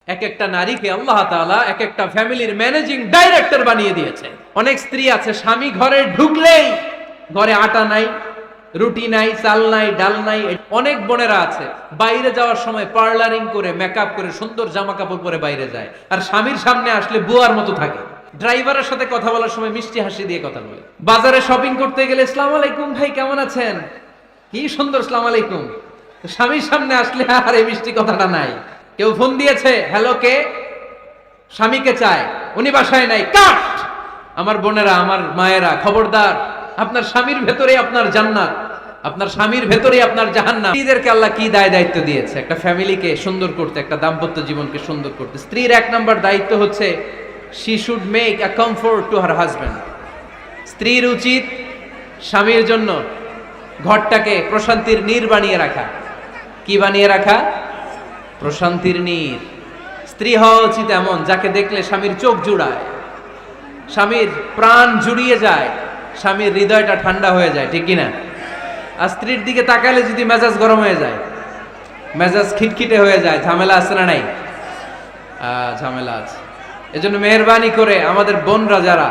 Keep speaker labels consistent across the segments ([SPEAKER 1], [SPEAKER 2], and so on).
[SPEAKER 1] এক একটা নারীকে আল্লাহ তাআলা এক একটা ফ্যামিলির ম্যানেজিং ডাইরেক্টর বানিয়ে দিয়েছে। অনেক স্ত্রী আছে স্বামী ঘরে ঢুকলেই ঘরে আটা নাই, রুটি নাই, চাল নাই, ডাল নাই। অনেক বোনেরা আছে বাইরে যাওয়ার সময় পার্লারিং করে মেকআপ করে সুন্দর জামা কাপড় পরে বাইরে যায়, আর স্বামীর সামনে আসলে বুয়ার মতো থাকে। ড্রাইভারের সাথে কথা বলার সময় মিষ্টি হাসি দিয়ে কথা বলে। বাজারে শপিং করতে গেলে আসসালামু আলাইকুম ভাই কেমন আছেন, কি সুন্দর আসসালামু আলাইকুম। স্বামীর সামনে আসলে আর এই মিষ্টি কথাটা নাই। কেউ ফোন দিয়েছে, হ্যালো কে, স্বামীকে চায়, উনি বাসায় নাই, কাট। আমার বোনেরা, আমার মায়েরা, খবরদার, আপনার স্বামীর ভেতরে আপনার জান্নাত, আপনার স্বামীর ভেতরে আপনার জাহান্নাম। স্ত্রীদেরকে আল্লাহ কি দায়িত্ব দিয়েছে একটা ফ্যামিলিকে সুন্দর করতে, একটা দাম্পত্য জীবনকে সুন্দর করতে। স্ত্রীর এক নম্বর দায়িত্ব হচ্ছে she should make a comfort to her husband. স্ত্রীর উচিত স্বামীর জন্য ঘরটাকে প্রশান্তির নীড় বানিয়ে রাখা। কি বানিয়ে রাখা? প্রশান্তির নীড়। স্ত্রী হওয়া উচিত এমন যাকে দেখলে স্বামীর চোখ জুড়ায়, স্বামীর প্রাণ জুড়িয়ে যায়, স্বামীর হৃদয়টা ঠান্ডা হয়ে যায়, ঠিক কিনা? আর স্ত্রীর দিকে তাকালে যদি মেজাজ গরম হয়ে যায়, মেজাজ খিটখিটে হয়ে যায়, ঝামেলা আছে না নাই? ঝামেলা আছে। এজন্য মেহেরবানি করে আমাদের বোনরা যারা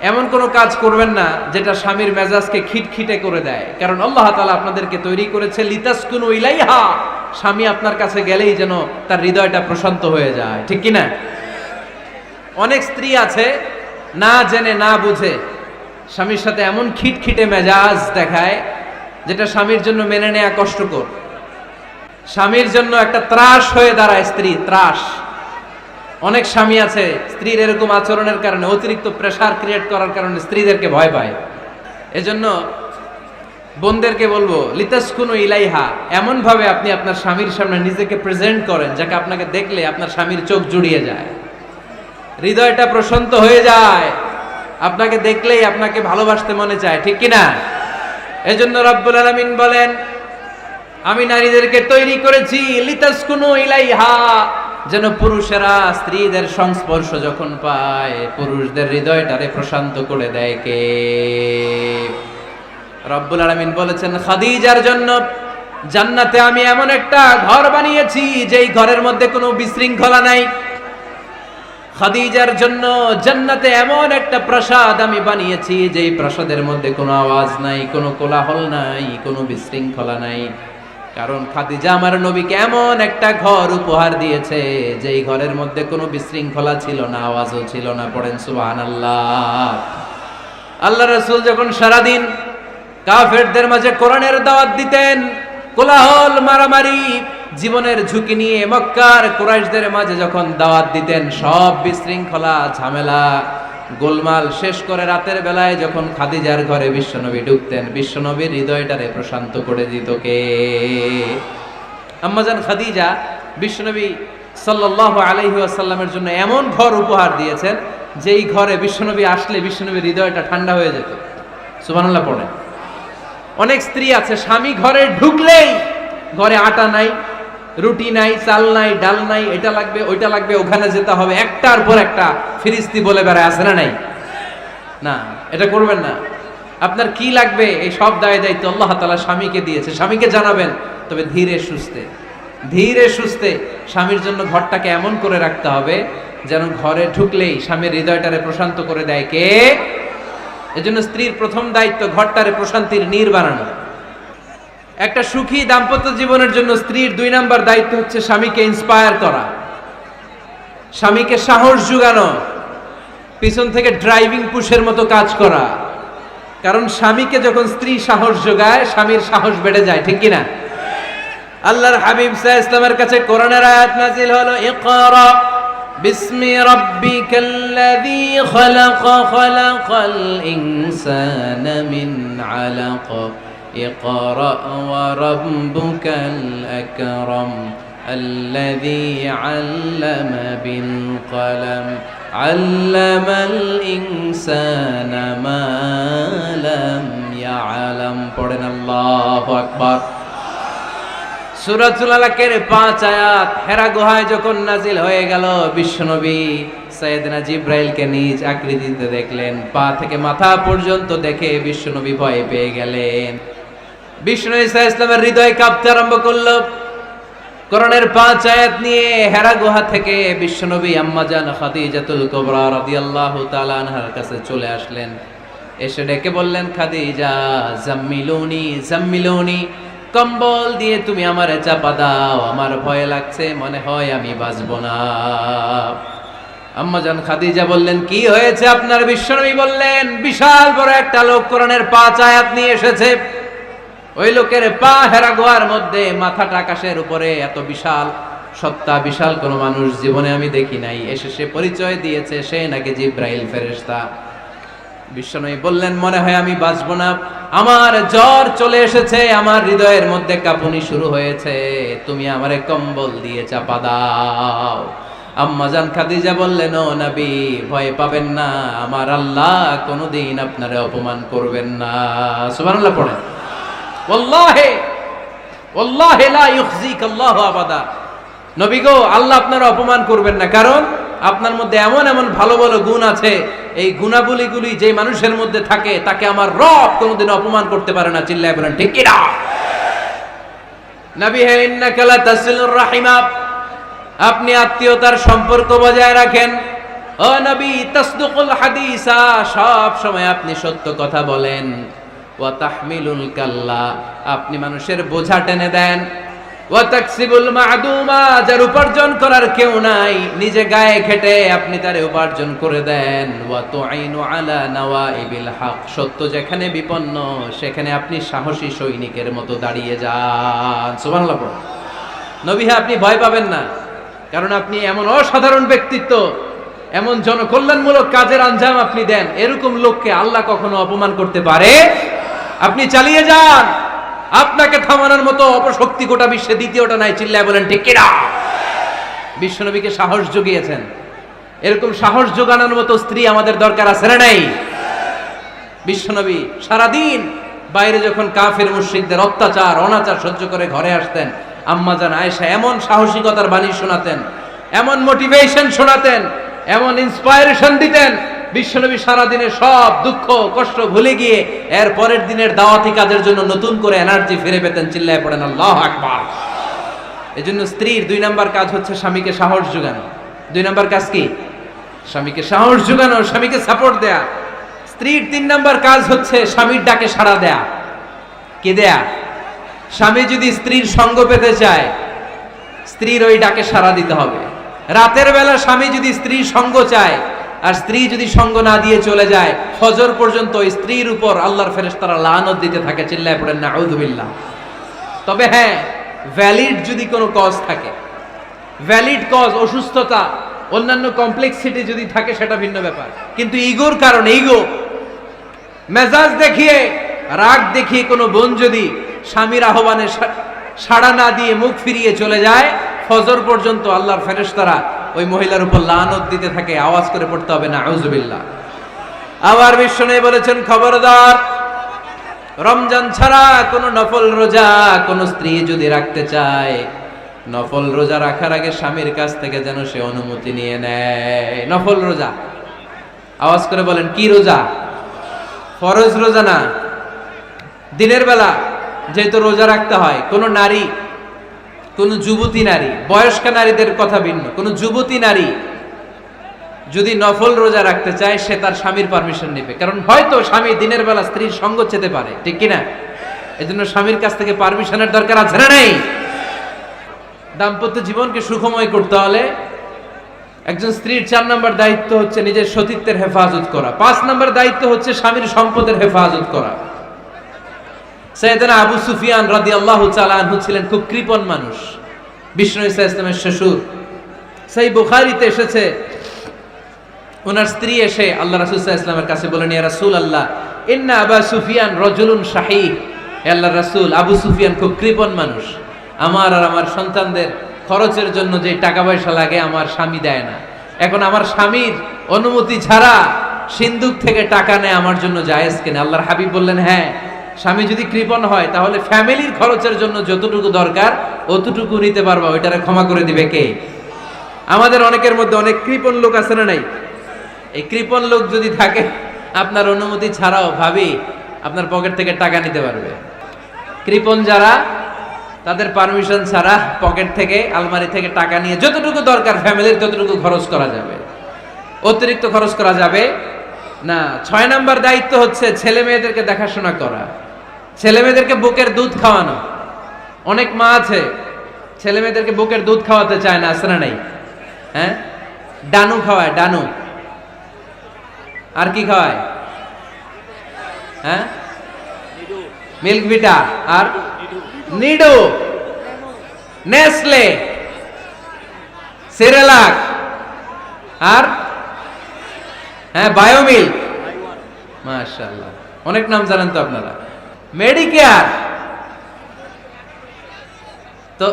[SPEAKER 1] এমন কোনো কাজ করবেন না যেটা স্বামীর মেজাজকে খিটখিটে করে দেয়, কারণ আল্লাহ তাআলা আপনাদেরকে তৈরি করেছে লিতাসকুনু ইলাইহা, স্বামী আপনার কাছে গেলেই যেন তার হৃদয়টা প্রশান্ত হয়ে যায়, ঠিক কিনা? অনেক স্ত্রী আছে না জেনে না বুঝে স্বামীর সাথে এমন খিটখিটে মেজাজ দেখায় যেটা স্বামীর জন্য মেনে নেওয়া কষ্টকর। স্বামীর জন্য একটা ত্রাস হয়ে দাঁড়ায় স্ত্রী, ত্রাস। অনেক স্বামী আছে স্ত্রীর এরকম আচরণের কারণে, অতিরিক্ত প্রেসার ক্রিয়েট করার কারণে স্ত্রীদেরকে ভয় পায়। এজন্য বোনদেরকে বলবো লিতাসকুনু ইলাইহা, এমন ভাবে আপনি আপনার স্বামীর সামনে নিজেকে প্রেজেন্ট করেন যাকে আপনাকে দেখলে আপনার স্বামীর চোখ জুড়িয়ে যায়, হৃদয়টা প্রশান্ত হয়ে যায়, আপনাকে দেখলেই আপনাকে ভালোবাসতে মনে চায়, ঠিক কিনা? এজন্য রব্বুল আলামিন বলেন আমি নারীদেরকে তৈরি করেছি লিতাসকুনু ইলাইহা, যেন পুরুষেরা স্ত্রীদের সংস্পর্শ যখন পায় পুরুষদের হৃদয়টারে প্রশান্ত করে দেয়। কে? রব্বুল আলামিন বলেছেন খাদিজার জন্য জান্নাতে আমি এমন একটা ঘর বানিয়েছি যেই ঘরের মধ্যে কোনো বিশৃঙ্খলা নাই। খাদিজার জন্য জান্নাতে এমন একটা প্রাসাদ আমি বানিয়েছি যেই প্রাসাদের মধ্যে কোনো আওয়াজ নাই, কোনো কোলাহল নাই, কোনো বিশৃঙ্খলা নাই। কারণ খাদিজা আমার নবীকে এমন একটা ঘর উপহার দিয়েছে যেই ঘরের মধ্যে কোনো বিশৃঙ্খলা ছিল না, আওয়াজও ছিল না। পড়েন সুবহানাল্লাহ। আল্লাহ রাসূল যখন সারাদিন কাফেরদের মাঝে কোরআনের দাওয়াত দিতেন, কোলাহল, মারামারি, জীবনের ঝুঁকি নিয়ে মক্কার কুরাইশদের মাঝে যখন দাওয়াত দিতেন, সব বিশৃঙ্খলা, ঝামেলা, গোলমাল শেষ করে রাতের বেলায় যখন খাদিজার ঘরে বিশ্বনবী ঢুকতেন, বিশ্বনবীর হৃদয়টারে প্রশান্ত করে দিত কে? আম্মাজান খাদিজা বিশ্বনবী সাল্লাল্লাহু আলাইহি ওয়াসাল্লামের জন্য এমন ঘর উপহার দিয়েছেন যেই ঘরে বিশ্বনবী আসলে বিশ্বনবীর হৃদয়টা ঠান্ডা হয়ে যেত। সুবহানাল্লাহ পড়েন। অনেক স্ত্রী আছে স্বামী ঘরে ঢুকলেই ঘরে আটা নাই, রুটি নাই, চাল নাই, ডাল নাই, এটা লাগবে ওইটা লাগবে, ওখানে যেতে হবে, একটার পর একটা ফিরিস্তি বলে বেড়ায়, আছে না নাই? না, এটা করবেন না। আপনার কি লাগবে এই সব দায়িত্ব আল্লাহ তাআলা স্বামীকে দিয়েছে, স্বামীকে জানাবেন। তবে ধীরে সুস্থে, ধীরে সুস্থে স্বামীর জন্য ঘরটাকে এমন করে রাখতে হবে যেন ঘরে ঢুকলেই স্বামীর হৃদয়টারে প্রশান্ত করে দেয় কে? এজন্য স্ত্রীর প্রথম দায়িত্ব ঘরটারে প্রশান্তির নীড় বানানো। একটা সুখী দাম্পত্য জীবনের জন্য স্ত্রীর 2 নাম্বার দায়িত্ব হচ্ছে স্বামীকে ইন্সপায়ার করা, স্বামীকে সাহস জোগানো, পিছন থেকে ড্রাইভিং পুশের মতো কাজ করা। কারণ স্বামীকে যখন স্ত্রী সাহস যোগায়, স্বামীর সাহস বেড়ে যায়, ঠিক কিনা? আল্লাহর হাবিব সাল্লাল্লাহু আলাইহি ওয়াসাল্লামের কাছে কোরআনের আয়াত নাযিল হলো, ইকরা বিসমি রাব্বিকাল্লাযী খালাক, খালাকাল ইনসানা মিন আলাক, ইকরা ওয়া রাব্বুকাল আকরাম, আল্লাযী আল্লামা বিল কলম, আল্লামাল ইনসানা মা লাম ইয়ালাম। পড়েন আল্লাহু আকবার। সূরাতুল আলাকের 5 আয়াত হেরা গুহায় যখন নাজিল হয়ে গেল, বিশ্বনবী সাইয়েদনা জিবরাইলকে নিজ আকৃতিতে দেখলেন, পা থেকে মাথা পর্যন্ত দেখে বিশ্বনবী ভয় পেয়ে গেলেন। বিশ্বনবী সাল্লাল্লাহু আলাইহি ওয়াসাল্লামের হৃদয় কাঁপতে আরম্ভ করলো। কোরআনের 5 আয়াত নিয়ে হেরা গুহা থেকে বিশ্বনবী আম্মাজান খাদিজাতুল কুবরা রাদিয়াল্লাহু তাআলা আনহার কাছে চলে আসলেন। এসে ডেকে বললেন, খাদিজা জাম্মিলুনি জাম্মিলুনি, কম্বল দিয়ে তুমি আমারে চাপা দাও, আমার ভয় লাগছে, মনে হয় আমি বাঁচবো না। আম্মাজান খাদিজা বললেন, কি হয়েছে আপনার? বিশ্বনবী বললেন, বিশাল বড় একটা লোক কোরআনের 5 আয়াত নিয়ে এসেছে। ওই লোকের পা হেরা গুহার মধ্যে, মাথাটা আকাশের উপরে, এত বিশাল সত্তা, বিশাল কোন মানুষ জীবনে আমি দেখি নাই। এসে সে পরিচয় দিয়েছে সে নাকি জিব্রাইল ফেরেশতা। বিশ্বনবী বললেন, মনে হয় আমি বাঁচবো না, আমার জ্বর চলে এসেছে, আমার হৃদয়ের মধ্যে কাঁপুনি শুরু হয়েছে, তুমি আমারে কম্বল দিয়ে চাপা দাও। আম্মাজান খাদিজা বললেন, ও নবী ভয় পাবেন না, আমার আল্লাহ কোনোদিন আপনারে অপমান করবেন না। সুবহানাল্লাহ পড়েন। ওয়াল্লাহি ওয়াল্লাহি লা ইউখজিকা আল্লাহু আবাদা। নবী গো, আল্লাহ আপনারা অপমান করবেন না, কারণ আপনার মধ্যে এমন এমন ভালো ভালো গুণ আছে, এই গুণাবলীগুলি যে মানুষের মধ্যে থাকে তাকে আমার রব কোনোদিন অপমান করতে পারে না। চিল্লায় বলেন ঠিক কি না? নবী হে, ইন্নাকা লা তাসিলুর রাহিমা, আপনি আত্মীয়তার সম্পর্ক বজায় রাখেন। ও নবী, তাসদুকুল হাদিসা, সব সময় আপনি সত্য কথা বলেন। ওয়া তাহমিলুল কাল্লা, আপনি মানুষের বোঝা টেনে দেন। ওয়া তাকসিবুল মা'দুমা, যার উপার্জন করার কেউ নাই, নিজে গায়ে খেটে আপনি তারে উপার্জন করে দেন। ওয়া তুঈনু আলা নাওয়াইবিল হক, সত্য যেখানে বিপন্ন সেখানে আপনি সাহসী সৈনিকের মতো দাঁড়িয়ে যান। সুবহানাল্লাহ। নবী হে, আপনি ভয় পাবেন না, কারণ আপনি এমন অসাধারণ ব্যক্তিত্ব, এমন জনকল্যাণমূলক কাজের আঞ্জাম আপনি দেন, এরকম লোককে আল্লাহ কখনো অপমান করতে পারে? আপনি চালিয়ে যান, আপনাকে থামানোর মতো অপশক্তি গোটা বিশ্বে দ্বিতীয়টা নাই। চিল্লায় বলেন ঠিক কি না? বিশ্বনবীকে সাহস জুগিয়েছেন, এরকম সাহস জোগানোর মতো স্ত্রী আমাদের দরকার আছে না নাই? বিশ্বনবী সারাদিন বাইরে যখন কাফের মুশরিকদের অত্যাচার অনাচার সহ্য করে ঘরে আসতেন, আম্মাজান আয়েশা এমন সাহসিকতার বাণী শোনাতেন, এমন মোটিভেশন শোনাতেন, এমন ইন্সপায়ারেশন দিতেন, বিশ্বনবী সারাদিনের সব দুঃখ কষ্ট ভুলে গিয়ে এর পরের দিনের দাওয়াতি কাজের জন্য নতুন করে এনার্জি ফিরে পেতেন। চিল্লায় পড়েন আল্লাহু আকবার। এজন্য স্ত্রীর 2 নাম্বার কাজ হচ্ছে স্বামীকে সাহস জোগানো। 2 নাম্বার কাজ কি? স্বামীকে সাহস জোগানো, স্বামীকে সাপোর্ট দেয়া। স্ত্রীর 3 নাম্বার কাজ হচ্ছে স্বামীর ডাকে সাড়া দেয়া। কে দেয়া? স্বামী যদি স্ত্রীর সঙ্গ পেতে চায়, স্ত্রীর ওই ডাকে সাড়া দিতে হবে। রাতের বেলা স্বামী যদি স্ত্রীর সঙ্গ চায়, আর স্ত্রী যদি সঙ্গ না দিয়ে চলে যায়, ফজর পর্যন্ত স্ত্রীর উপর আল্লাহর ফেরেশতারা লানত দিতে থাকে। চিল্লায় পড়েন নাউযু বিল্লাহ। তবে হ্যাঁ, ভ্যালিড যদি কোনো কজ থাকে, ভ্যালিড কজ, অসুস্থতা, অন্যান্য কমপ্লেক্সিটি যদি থাকে সেটা ভিন্ন ব্যাপার। কিন্তু ইগোর কারণে, ইগো, মেজাজ দেখিয়ে, রাগ দেখিয়ে কোনো বোন যদি স্বামীর আহ্বানে সাড়া না দিয়ে মুখ ফিরিয়ে চলে যায়, ফজর পর্যন্ত আল্লাহর ফেরেশতারা ওই মহিলার উপর লানত দিতে থাকে। আওয়াজ করে পড়তে হবে নাউযু বিল্লাহ। আবার বিশ্বনবী বলেছেন, খবরদার, রমজান ছাড়া কোন নফল রোজা কোন স্ত্রী যদি রাখতে চায়, নফল রোজা রাখার আগে স্বামীর কাছ থেকে যেন সে অনুমতি নিয়ে নেয়। নফল রোজা, আওয়াজ করে বলেন কি রোজা? ফরজ রোজা না। দিনের বেলা যেহেতু রোজা রাখতে হয়, কোন নারী, কোন যুবতী নারী, বয়স্ক নারীদের কথা ভিন্ন, কোন যুবতী নারী যদি নফল রোজা রাখতে চায়, সে তার স্বামীর পারমিশন নেবে। কারণ হয়তো স্বামী দিনের বেলা স্ত্রীর সঙ্গ চেতে পারে, ঠিক কিনা? এজন্য স্বামীর কাছ থেকে পারমিশনের দরকার আছে না নাই? দাম্পত্য জীবনকে সুখময় করতে হলে একজন স্ত্রীর 4 নম্বর দায়িত্ব হচ্ছে নিজের সতীত্বের হেফাজত করা। 5 নম্বর দায়িত্ব হচ্ছে স্বামীর সম্পদের হেফাজত করা। সাইয়েদনা আবু সুফিয়ান রাদিয়াল্লাহু তাআলা আনহু ছিলেন খুব কৃপণ মানুষ, বিষ্ণু ঈসা ইসলামের শ্বশুর। সেই বুখারীতে এসেছে, ওনার স্ত্রী এসে আল্লাহ রাসূল সাল্লাল্লাহু আলাইহি ওয়াসাল্লামের কাছে বলেন, ইয়া রাসূলুল্লাহ, ইন্না আবা সুফিয়ান রাজুলুন শাহী। হে আল্লাহর রাসূল, আবু সুফিয়ান খুব কৃপণ মানুষ, আমার আর আমার সন্তানদের খরচের জন্য যে টাকা পয়সা লাগে আমার স্বামী দেয় না। এখন আমার স্বামীর অনুমতি ছাড়া সিন্দুক থেকে টাকা নেয় আমার জন্য জায়েজ কিনা? আল্লাহর হাবিব বললেন, হ্যাঁ, স্বামী যদি কৃপণ হয় তাহলে ফ্যামিলির খরচের জন্য যতটুকু দরকার অতটুকু নিতে পারবা, ওইটারে ক্ষমা করে দিবে কে? আমাদের অনেকের মধ্যে অনেক কৃপণ লোক আছে না নাই? এই কৃপণ লোক যদি থাকে, আপনার অনুমতি ছাড়াও ভাবি আপনার পকেট থেকে টাকা নিতে পারবে। কৃপণ যারা তাদের পারমিশন ছাড়া পকেট থেকে আলমারি থেকে টাকা নিয়ে যতটুকু দরকার ফ্যামিলির ততটুকু খরচ করা যাবে, অতিরিক্ত খরচ করা যাবে না। 6 নাম্বার দায়িত্ব হচ্ছে ছেলে মেয়েদেরকে দেখাশোনা করা, ছেলে মেয়েদেরকে বুকের দুধ খাওয়ানো। অনেক মা আছে ছেলে মেয়েদেরকে বুকের দুধ খাওয়াতে চায় না, আছে না নাই? হ্যাঁ, ডানু খাওয়ায়, ডানু। আর কি খাওয়ায়? হ্যাঁ, মিল্ক ভিটা, আর নিডো, নেসলে, সেরেলাক, আর হ্যাঁ বায়োমিল্ক। মাশাআল্লাহ, অনেক নাম জানেন তো আপনারা। মেডিকেয়ার। তো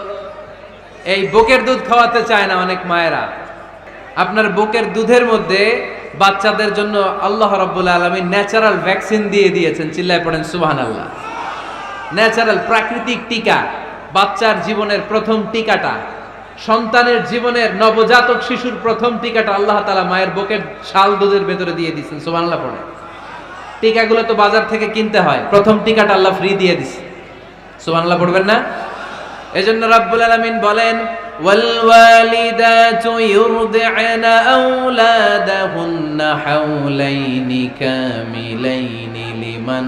[SPEAKER 1] এই বুকের দুধ খাওয়াতে চায় না অনেক মায়েরা। আপনার বুকের দুধের মধ্যে বাচ্চাদের জন্য আল্লাহ রাব্বুল আলামিন ন্যাচারাল ভ্যাকসিন দিয়ে দিয়েছেন। চিল্লায় পড়েন সুবহানাল্লাহ। ন্যাচারাল, প্রাকৃতিক টিকা, বাচ্চার জীবনের প্রথম টিকাটা, সন্তানের জীবনের নবজাতক শিশুর প্রথম টিকাটা আল্লাহ তাআলা মায়ের বুকের শাল দুধের ভেতরে দিয়ে দিয়েছেন। সুবহানাল্লাহ পড়ে। টিকাগুলো তো বাজার থেকে কিনতে হয়, প্রথম টিকাটা আল্লাহ ফ্রি দিয়ে দিয়েছে। সুবহানাল্লাহ পড়বেন না? এজন্য রাব্বুল আলামিন বলেন, ওয়াল ওয়ালিদাতু ইউরদি'না আওলাদাহুন্না হাওলাইনি কামিলাইনি লিমান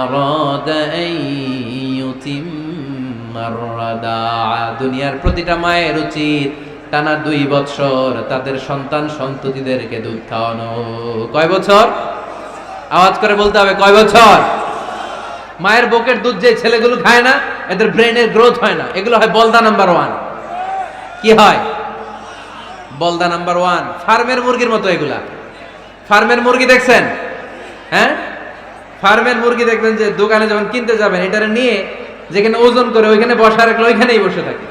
[SPEAKER 1] আরাদা আন ইউতিম্মার রাদা'a। দুনিয়ার প্রতিটা মায়ের উচিত টানা 2 বছর তাদের সন্তান সন্ততিদেরকে দুধ খাওয়ানো। কয় বছর? আওয়াজ করে বলতে হবে, কয় বছর? মায়ের বুকের দুধ যে ছেলেগুলো খায় না, এদের ব্রেনের গ্রোথ হয় না। এগুলো হয় বলদা নাম্বার 1। কি হয়? বলদা নাম্বার 1। ফার্মের মুরগির মতো এগুলা। ফার্মের মুরগি দেখছেন? হ্যাঁ, ফার্মের মুরগি দেখবেন যে দোকানে যখন কিনতে যাবেন, এটারে নিয়ে যেখানে ওজন করে ওইখানে বসা রাখলে ওইখানেই বসে থাকে।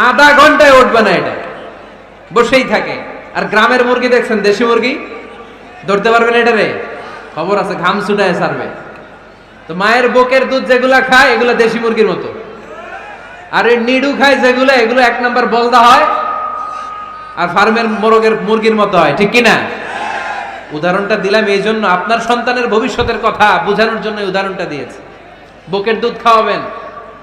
[SPEAKER 1] আধা ঘন্টায় উঠবে না, এটা বসেই থাকে। আর গ্রামের মুরগি দেখছেন, দেশি মুরগি, ধরতে পারবেন এটারে? খবর আছে, ঘাম ছুটায় ছাড়বে। তো মায়ের বুকের দুধ যেগুলা খায় এগুলা দেশি মুরগির মতো। আর এই নিডু খায় যেগুলো, এগুলো 1 নাম্বার বলদা হয়, আর ফার্মের মুরগির মতো হয়। ঠিক কিনা? উদাহরণটা দিলাম এই জন্য, আপনার সন্তানের ভবিষ্যতের কথা বোঝানোর জন্য উদাহরণটা দিয়েছে। বুকের দুধ খাওয়াবেন,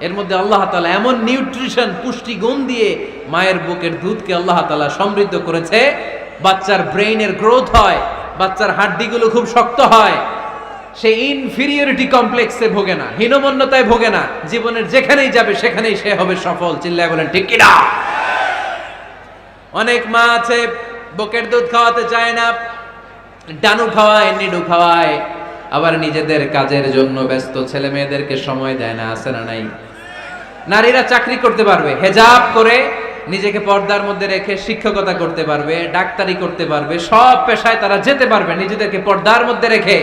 [SPEAKER 1] এর মধ্যে আল্লাহ তাআলা এমন নিউট্রিশন, পুষ্টি গুণ দিয়ে মায়ের বুকের দুধকে আল্লাহ তাআলা সমৃদ্ধ করেছে। বাচ্চার ব্রেইনের গ্রোথ হয়, বাচ্চার হাড্ডিগুলো খুব শক্ত হয়, সে ইনফিরিয়রিটি কমপ্লেক্সে ভোগে না, হীনমন্যতায় ভোগে না। জীবনের যেখানেই যাবে সেখানেই সে হবে সফল। চিল্লায় বলেন ঠিক কিনা? অনেক মা আছে বুকের দুধ খাওয়াতে চায় না, ডানু খাওয়ায়, নিডু খাওয়ায়, আবার নিজেদের কাজের জন্য ব্যস্ত, ছেলে মেয়েদেরকে সময় দেয় না। আছে না নাই? নারীরা চাকরি করতে পারবে, হেজাব করে নিজেকে পর্দার মধ্যে রেখে শিক্ষকতা করতে পারবে, ডাক্তারি করতে পারবে, সব পেশায় তারা যেতে পারবে, নিজেদেরকে পর্দার মধ্যে রেখে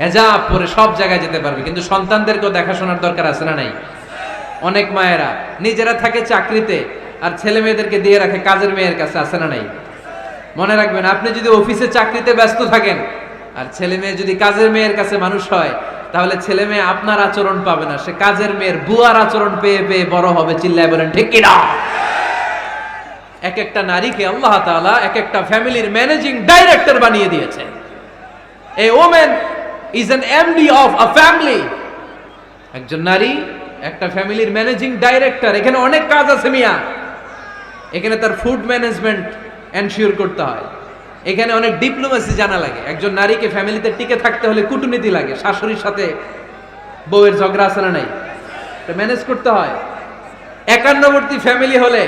[SPEAKER 1] হেজাব পরে সব জায়গায় যেতে পারবে। কিন্তু সন্তানদেরকেও দেখাশোনার দরকার আছে না নাই? অনেক মায়েরা নিজেরা থাকে চাকরিতে আর ছেলে মেয়েদেরকে দিয়ে রাখে কাজের মেয়ের কাছে। আছে না নাই? মনে রাখবেন, আপনি যদি অফিসে চাকরিতে ব্যস্ত থাকেন আর ছেলে মেয়ে যদি কাজের মেয়ের কাছে মানুষ হয়, তাহলে ছেলে মেয়ে আপনার আচরণ পাবে না, সে কাজের মেয়ের বুয়ার আচরণ পেয়ে পেয়ে বড় হবে। চিল্লায় বলেন ঠিক কিনা? এক একটা নারীকে আল্লাহ তাআলা এক একটা ফ্যামিলির ম্যানেজিং ডাইরেক্টর বানিয়ে দিয়েছে। A woman is an MD of a family. একজন নারী একটা ফ্যামিলির ম্যানেজিং ডাইরেক্টর। এখানে অনেক কাজ আছে মিয়া। এখানে তার ফুড ম্যানেজমেন্ট এনশিওর করতে হয়, এখানে অনেক ডিপ্লোমেসি জানা লাগে। একজন নারীকে ফ্যামিলিতে টিকে থাকতে হলে কূটনীতি লাগে, শাশুড়ির সাথে বউয়ের ঝগড়া আছে না নাই, এটা ম্যানেজ করতে হয়। একান্নবর্তী ফ্যামিলি হলে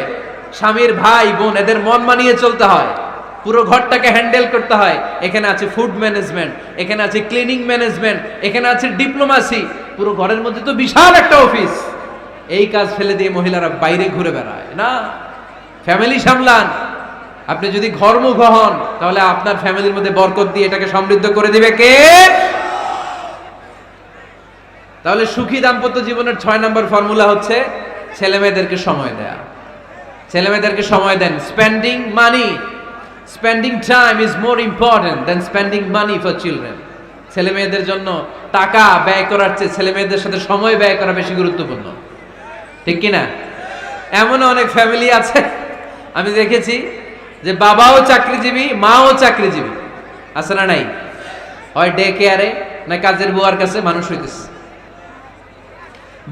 [SPEAKER 1] স্বামীর ভাই বোন এদের মন মানিয়ে চলতে হয়, পুরো ঘরটাকে হ্যান্ডেল করতে হয়। এখানে আছে ফুড ম্যানেজমেন্ট, এখানে আছে ক্লিনিং ম্যানেজমেন্ট, এখানে আছে ডিপ্লোমাসি। পুরো ঘরের মধ্যে তো বিশাল একটা অফিস। এই কাজ ফেলে দিয়ে মহিলারা বাইরে ঘুরে বেড়ায় না। ফ্যামিলি সামলান। আপনি যদি ঘরমুখ হন তাহলে আপনার ফ্যামিলির মধ্যে বরকত দিয়ে এটাকে সমৃদ্ধ করে দিবে কে? তাহলে সুখী দাম্পত্য জীবনের 6 নম্বর ফর্মুলা হচ্ছে ছেলে মেয়েদেরকে সময় দেয়া। ছেলে মেয়েদেরকে সময় দেন। Spending money, spending time is more important than spending money for children. ছেলে মেয়েদের জন্য টাকা ব্যয় করার চেয়ে ছেলে মেয়েদের সাথে সময় ব্যয় করা বেশি গুরুত্বপূর্ণ। ঠিক কিনা? এমন অনেক ফ্যামিলি আছে আমি দেখেছি যে বাবাও চাকরিজীবী, মাও চাকরিজীবী। আছে না নাই? হয় ডে কেয়ারে না কাজের বুয়ার কাছে মানুষ হইতেছে।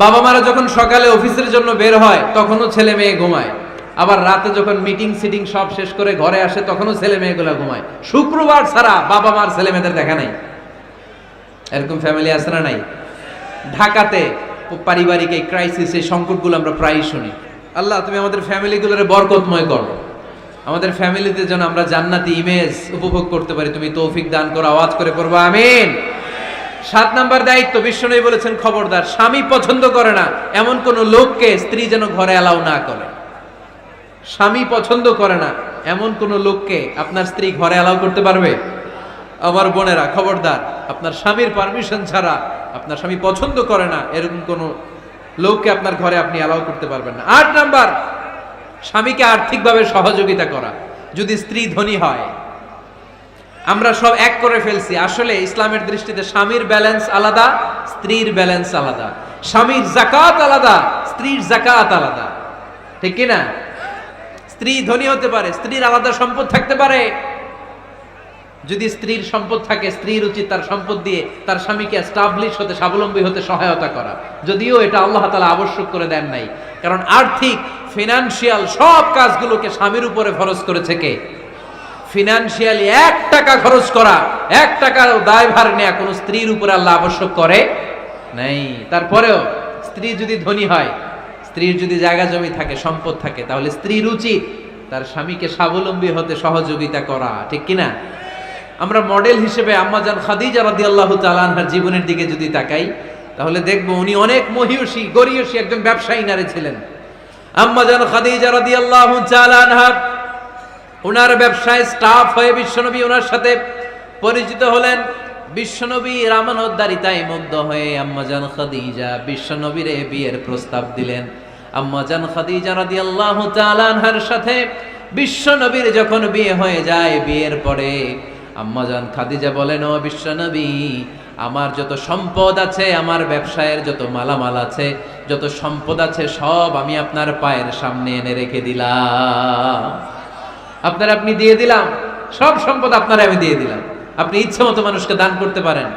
[SPEAKER 1] বাবা মারা যখন সকালে অফিসের জন্য বের হয় তখনও ছেলে মেয়ে ঘুমায়, আবার রাতে যখন মিটিং সিটিং সব শেষ করে ঘরে আসে তখনও ছেলে মেয়েগুলো ঘুমায়। শুক্রবার ছাড়া বাবা মার ছেলে মেয়েদের দেখা নাই। এরকম ফ্যামিলি আছে না নাই? ঢাকাতে পারিবারিক এই ক্রাইসিস, এই সংকটগুলো আমরা প্রায়ই শুনি। আল্লাহ তুমি আমাদের ফ্যামিলিগুলোরে বরকতময় করো, আমাদের ফ্যামিলিতে যেন আমরা জান্নাতি ইমেজ উপভোগ করতে পারি, তুমি তৌফিক দান করো। আওয়াজ করে পড়বো আমিন। 7 নাম্বার দায়িত্ব, বিশ্বনবী বলেছেন খবরদার, স্বামী পছন্দ করে না এমন কোন লোককে স্ত্রী যেন ঘরে অ্যালাউ না করে। স্বামী পছন্দ করে না এমন কোন লোককে আপনার স্ত্রী ঘরে অ্যালাউ করতে পারবে? আমার বোনেরা খবরদার, আপনার স্বামীর পারমিশন ছাড়া, আপনার স্বামী পছন্দ করে না এরকম কোন লোককে আপনার ঘরে আপনি অ্যালাউ করতে পারবেন না। 8 নাম্বার, স্বামীকে আর্থিকভাবে সহযোগিতা করা। যদি স্ত্রী ধনী হয়, আমরা সব এক করে ফেলছি, আসলে ইসলামের দৃষ্টিতে স্বামীর ব্যালেন্স আলাদা, স্ত্রীর ব্যালেন্স আলাদা। স্বামীর যাকাত আলাদা, স্ত্রীর যাকাত আলাদা, ঠিক কি না? স্ত্রী ধনী হতে পারে, স্ত্রীর আলাদা সম্পদ থাকতে পারে। যদি স্ত্রীর সম্পদ থাকে, স্ত্রীর উচিত তার সম্পদ দিয়ে তার স্বামীকে এস্টাবলিশ হতে, স্বাবলম্বী হতে সহায়তা করা। যদিও এটা আল্লাহ তাআলা আবশ্যক করে দেন নাই, কারণ আর্থিক ফিনান্সিয়াল সব কাজগুলোকে স্বামীর উপরে খরচ করেছে কে? ফিনান্সিয়ালি 1 টাকা খরচ করা, 1 টাকার দায়ভার নেয়া কোন স্ত্রীর উপরে আল্লাহ আবশ্যক করে নাই। তারপরেও স্ত্রী যদি ধনী হয়, স্ত্রীর যদি জায়গা জমি থাকে, সম্পদ থাকে, তাহলে স্ত্রীর উচিত তার স্বামীকে স্বাবলম্বী হতে সহযোগিতা করা, ঠিক কিনা? আমরা মডেল হিসেবে আম্মাজান খাদিজা রাদিয়াল্লাহু তাআলা আনহার জীবনের দিকে যদি তাকাই, তাহলে দেখব উনি অনেক মহিয়সী গরিয়সী একজন ব্যবসায়ী নারী ছিলেন। আম্মাজান খাদিজা রাদিয়াল্লাহু তাআলা আনহা ওনার ব্যবসায় স্টাফ হয়ে বিশ্বনবী ওনার সাথে পরিচিত হলেন। বিশ্বনবীর আমানতদারিতায় মুগ্ধ হয়ে আম্মাজান খাদিজা বিশ্বনবীর বিয়ের প্রস্তাব দিলেন। আম্মাজান খাদিজা রাদিয়াল্লাহু তাআলা আনহার সাথে বিশ্বনবীর যখন বিয়ে হয়ে যায়, বিয়ের পরে আম্মাজান খাদিজা বলেন, ও বিশ্বনবী, আমার যত সম্পদ আছে, আমার ব্যবসায়ের যত মালামাল আছে, যত সম্পদ আছে, সব আমি আপনার পায়ের সামনে এনে রেখে দিলাম। আপনি দিয়ে দিলাম, সব সম্পদ আপনার আমি দিয়ে দিলাম। আপনি ইচ্ছে মতো মানুষকে দান করতে পারেন,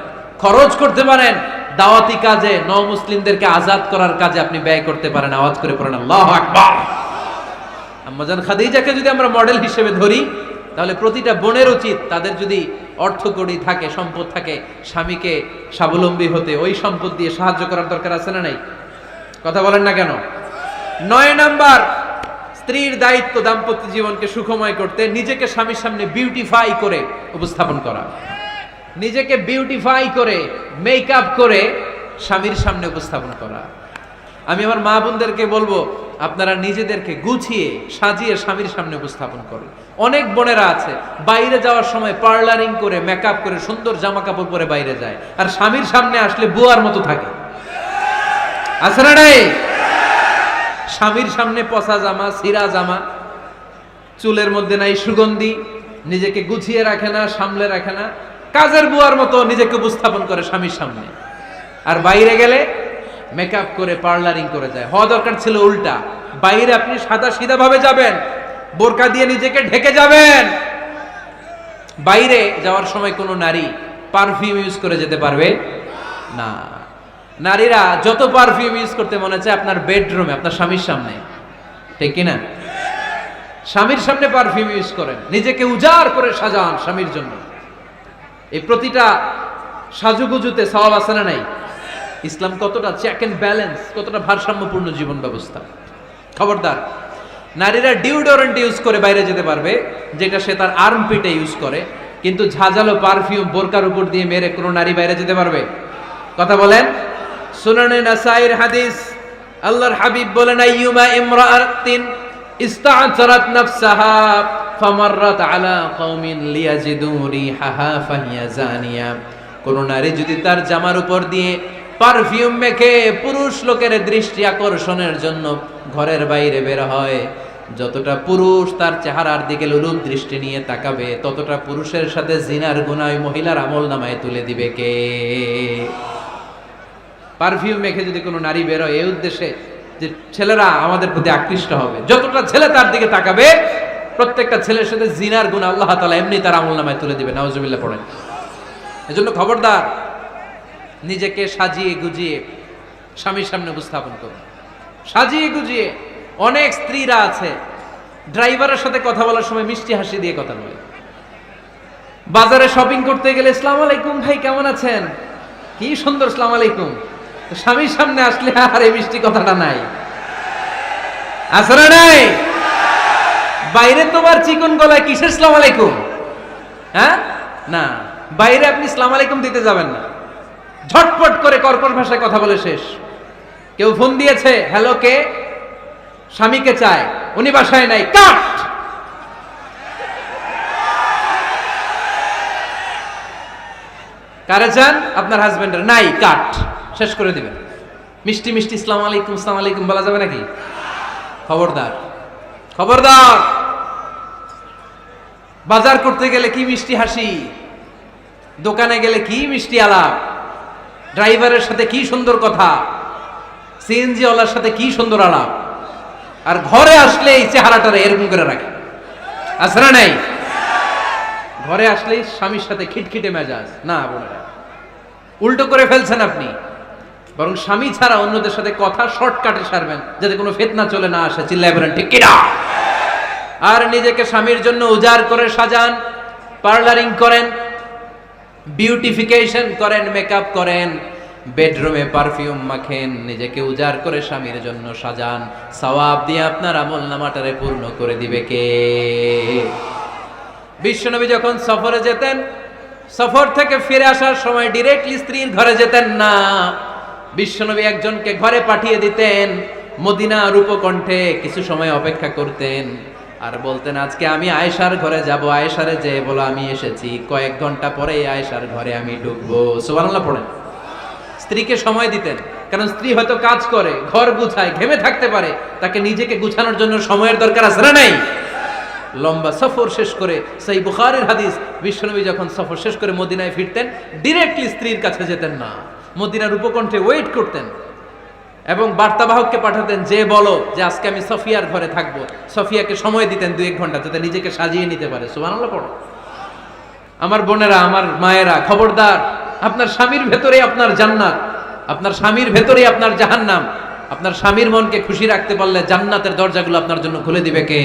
[SPEAKER 1] খরচ করতে পারেন, দাওয়াতি কাজে, মুসলিমদেরকে আজাদ করার কাজে আপনি ব্যয় করতে পারেন। আওয়াজ করে পড়েন আল্লাহু আকবার। আম্মাজান খাদিজাকে যদি আমরা মডেল হিসেবে ধরি, তাহলে প্রতিটা বোনের উচিত তাদের যদি অর্থকড়ি থাকে, সম্পদ থাকে, স্বামীকে স্বাবলম্বী হতে ওই সম্পদ দিয়ে সাহায্য করার দরকার আছে না নাই? কথা বলেন না কেন? 9 নাম্বার, স্ত্রীর দায়িত্ব দাম্পত্য জীবনকে সুখময় করতে নিজেকে স্বামীর সামনে বিউটিফাই করে উপস্থাপন করা। নিজেকে বিউটিফাই করে, মেকআপ করে স্বামীর সামনে উপস্থাপন করা। আমি আমার মা বোনদেরকে বলবো, আপনারা নিজেদেরকে গুছিয়ে সাজিয়ে স্বামীর সামনে উপস্থাপন করুন। অনেক বোনেরা আছে বাইরে যাওয়ার সময় পার্লারিং করে, মেকআপ করে, সুন্দর জামা কাপড় পরে বাইরে যায়, আর স্বামীর সামনে আসলে বুয়ার মতো থাকে। আছে না নাই? স্বামীর সামনে পচা জামা, ছিঁড়া জামা, চুলের মধ্যে নাই সুগন্ধি, নিজেকে গুছিয়ে রাখে না, সামলে রাখে না, কাজের বুয়ার মতো নিজেকে উপস্থাপন করে স্বামীর সামনে। আর বাইরে গেলে মেকআপ করে, পার্লারিং করে যায়। হওয়া দরকার ছিল উল্টা, বাইরে আপনি সাদা সিধা ভাবে যাবেন, বোরকা দিয়ে নিজেকে ঢেকে যাবেন। বাইরে যাওয়ার সময় কোনো নারী পারফিউম ইউজ করে যেতে পারবে না। নারীরা যত পারফিউম ইউজ করতে মনে চায় আপনার বেডরুমে, আপনার স্বামীর সামনে, ঠিক কিনা? স্বামীর সামনে পারফিউম ইউজ করেন, নিজেকে উজাড় করে সাজান স্বামীর জন্য। এই প্রতিটা সাজুগুজুতে সওয়াব আছে না নাই? ইসলাম কতটা চেক এন্ড ব্যালেন্স, কতটা ভারসাম্যপূর্ণ জীবন ব্যবস্থা। খবরদার, নারীরা ডিওডোরেন্ট ইউজ করে বাইরে যেতে পারবে, যেটা সে তার আর্মপিটে ইউজ করে, কিন্তু ঝাঁঝালো পারফিউম বোরকার উপর দিয়ে মেরে কোনো নারী বাইরে যেতে পারবে? কথা বলেন। সুনানে নাসাইর হাদিস, আল্লাহর হাবিব বলেন, আইয়ুমা ইমরাআতিন ইস্তা'তারাত নাফসাহা ফামাররাত আলা কওমিন লিয়াজিদু রিহাহা ফাহিয়া জানিয়া। কোন নারী যদি তার জামার উপর দিয়ে পারফিউম মেখে পুরুষ লোকের দৃষ্টি আকর্ষণের জন্য ঘরের বাইরে বের হয়, যতটা পুরুষ তার চেহারার দিকে লোলুপ দৃষ্টি নিয়ে তাকাবে, ততটা পুরুষের সাথে জিনার গুনাহ মহিলার আমলনামায় তুলে দিবে কে? পারফিউম মেখে যদি কোনো নারী বের হয় এই উদ্দেশ্যে যে ছেলেরা আমাদের প্রতি আকৃষ্ট হবে, যতটা ছেলে তার দিকে তাকাবে, প্রত্যেকটা ছেলের সাথে জিনার গুনাহ আল্লাহ তাআলা এমনি তার আমলনামায় তুলে দিবে। নাউজুবিল্লাহ পড়েন। এজন্য খবরদার, নিজেকে সাজিয়ে গুজিয়ে স্বামীর সামনে উপস্থাপন করুন। সাজিয়ে গুজিয়ে অনেক স্ত্রীরা আছে ড্রাইভারের সাথে কথা বলার সময় মিষ্টি হাসি দিয়ে কথা বলে। বাজারে শপিং করতে গেলে আসসালামু আলাইকুম ভাই কেমন আছেন, কি সুন্দর আসসালামু আলাইকুম। স্বামীর সামনে আসলে আর এই মিষ্টি কথাটা নাই, আসলে নাই। বাইরে তোমার চিকন গলায় কিসের আসসালামু আলাইকুম, হ্যাঁ না, বাইরে আপনি আসসালামু আলাইকুম দিতে যাবেন না, ঝটপট করে কর্কশ ভাষায় কথা বলে শেষ। কেউ ফোন দিয়েছে, হ্যালো কে, স্বামীকে চায়, উনি বাসায় নাই, কাট। কারে চান, আপনার হাজবেন্ডের, নাই, কাট, শেষ করে দিবেন। মিষ্টি মিষ্টি আসসালামু আলাইকুম আসসালামু আলাইকুম বলা যাবে নাকি? খবরদার, খবরদার। বাজার করতে গেলে কি মিষ্টি হাসি, দোকানে গেলে কি মিষ্টি আলাপ, ড্রাইভারের সাথে কি সুন্দর কথা, সিএনজি ওয়ালার সাথে কি সুন্দর আলাপ, আর ঘরে আসলে এই চেহারাটা এরকম করে রাখে, আছে না নাই? ঘরে আসলেই স্বামীর সাথে খিটখিটে মেজাজ, না বোনেরা, উল্টো করে ফেলছেন আপনি। বরং স্বামী ছাড়া অন্যদের সাথে কথা শর্টকাটে সারবেন, যাতে কোনো ফিতনা চলে না আসে। চিল্লায় বলেন ঠিক কিনা? আর নিজেকে স্বামীর জন্য উজাড় করে সাজান, পার্লারিং করেন, বিউটিফিকেশন করেন, মেকআপ করেন, বেডরুমে পারফিউম মাখেন, নিজেকে উজাড় করে স্বামীর জন্য সাজান। সওয়াব দিয়ে আপনার আমল নামাটারে পূর্ণ করে দিবে কে? বিশ্বনবী যখন সফরে যেতেন, সফর থেকে ফিরে আসার সময় ডিরেক্টলি স্ত্রীর ঘরে যেতেন না। বিশ্বনবী একজনকে ঘরে পাঠিয়ে দিতেন, মদিনার উপকণ্ঠে কিছু সময় অপেক্ষা করতেন, আর বলতেন আজকে আমি আয়েশার ঘরে যাব, আয়েশারে যে বলো আমি এসেছি, কয়েক ঘন্টা পরে আয়েশার ঘরে আমি ঢুকবো। সুবহানাল্লাহ পড়েন। স্ত্রীকে সময় দিতেন, কারণ স্ত্রী হয়তো কাজ করে, ঘর গুছায়, ঘেমে থাকতে পারে, তাকে নিজেকে গুছানোর জন্য সময়ের দরকার আছে না নাই? লম্বা সফর শেষ করে, সেই বুখারীর হাদিস, বিশ্বনবী যখন সফর শেষ করে মদিনায় ফিরতেন, ডিরেক্টলি স্ত্রীর কাছে যেতেন না, মদিনার উপকণ্ঠে ওয়েট করতেন এবং বার্তাবাহককে পাঠাতেন, যে বলো যে আজকে আমি সফিয়ার ঘরে থাকবো। সফিয়াকে সময় দিতেন 2-1 ঘন্টা, যাতে নিজেকে সাজিয়ে নিতে পারে। সুবহানাল্লাহ পড়ো। আমার বোনেরা, আমার মায়েরা, খবরদার, আপনার স্বামীর ভেতরে আপনার জান্নাত, আপনার স্বামীর ভেতরে আপনার জাহান্নাম। আপনার স্বামীর মনকে খুশি রাখতে পারলে জান্নাতের দরজাগুলো আপনার জন্য খুলে দিবে কে?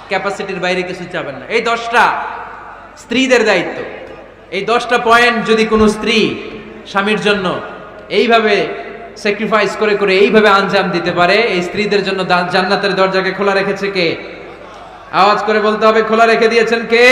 [SPEAKER 1] ক্যাপাসিটির বাইরে কিছু চাবেন না। এই 10টা স্ত্রীদের দায়িত্ব। এই 10টা পয়েন্ট যদি কোনো স্ত্রী স্বামীর জন্য এইভাবে স্যাক্রিফাইস করে করে এইভাবে আঞ্জাম দিতে পারে, এই স্ত্রীদের জন্য জান্নাতের দরজাকে খোলা রেখেছে কে? আওয়াজ করে বলতে হবে, খোলা রেখে দিয়েছেন কে?